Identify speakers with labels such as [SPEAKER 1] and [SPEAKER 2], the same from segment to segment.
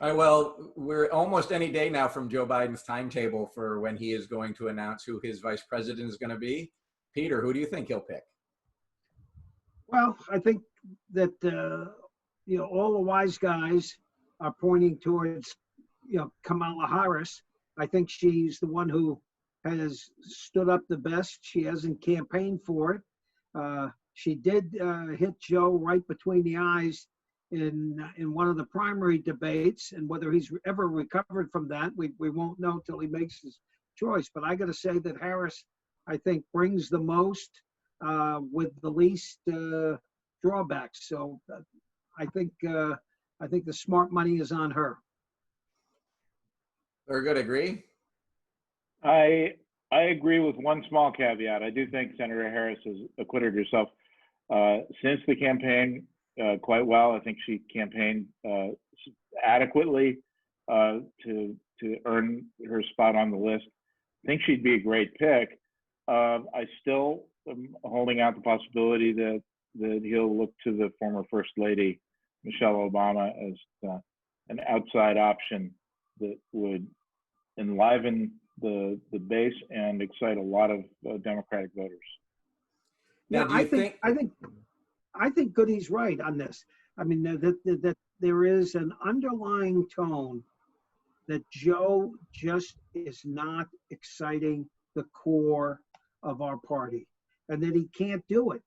[SPEAKER 1] All right, well, we're almost any day now from Joe Biden's timetable for when he is going to announce who his vice president is going to be. Peter, who do you think he'll pick?
[SPEAKER 2] Well, I think that all the wise guys are pointing towards Kamala Harris. I think she's the one who has stood up the best. She hasn't campaigned for it. She did hit Joe right between the eyes in one of the primary debates, and whether he's ever recovered from that, we won't know till he makes his choice. But I got to say that Harris, I think, brings the most with the least drawbacks. So I think the smart money is on her.
[SPEAKER 1] Very good. Agree.
[SPEAKER 3] I agree with one small caveat. I do think Senator Harris has acquitted herself since the campaign quite well. I think she campaigned adequately to earn her spot on the list. I think she'd be a great pick. I still am holding out the possibility that he'll look to the former First Lady, Michelle Obama, as an outside option that would enliven the base and excite a lot of Democratic voters.
[SPEAKER 1] Now,
[SPEAKER 2] I think Goody's right on this. I mean, that there is an underlying tone that Joe just is not exciting the core of our party, and that he can't do it.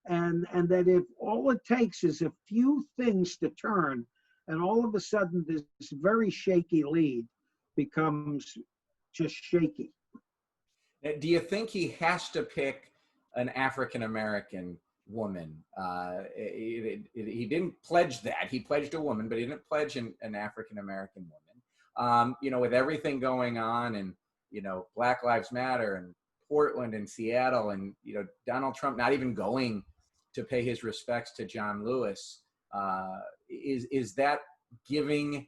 [SPEAKER 2] And that if all it takes is a few things to turn, and all of a sudden this very shaky lead becomes just shaky.
[SPEAKER 1] Do you think he has to pick an African-American woman? He didn't pledge that. He pledged a woman, but he didn't pledge an African-American woman. With everything going on and, Black Lives Matter and Portland and Seattle and, Donald Trump not even going to pay his respects to John Lewis, is that giving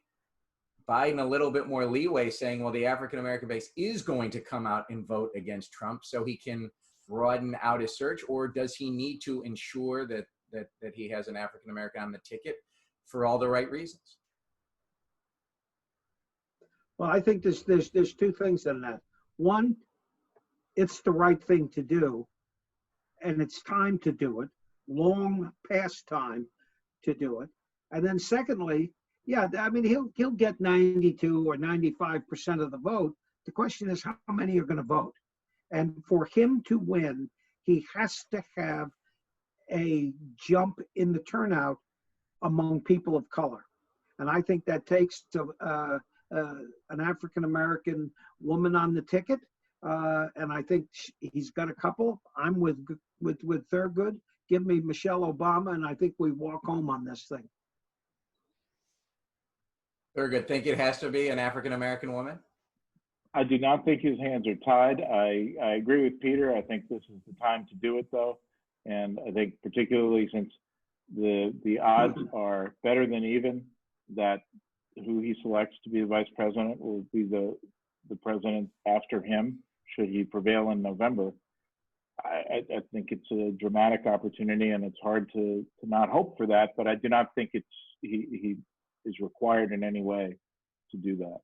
[SPEAKER 1] Biden a little bit more leeway, saying, well, the African-American base is going to come out and vote against Trump so he can broaden out his search? Or does he need to ensure that he has an African-American on the ticket for all the right reasons?
[SPEAKER 2] Well, I think there's two things in that. One, it's the right thing to do, and it's time to do it, long past time to do it. And then secondly, yeah, I mean, he'll get 92 or 95% of the vote. The question is how many are going to vote. And for him to win, he has to have a jump in the turnout among people of color. And I think that takes an African-American woman on the ticket. And I think he's got a couple. I'm with Thurgood. Give me Michelle Obama, and I think we walk home on this thing.
[SPEAKER 1] Very good. Think it has to be an African-American woman?
[SPEAKER 3] I do not think his hands are tied. I agree with Peter. I think this is the time to do it, though. And I think particularly since the odds are better than even that who he selects to be the vice president will be the president after him, should he prevail in November. I think it's a dramatic opportunity, and it's hard to not hope for that, but I do not think he is required in any way to do that.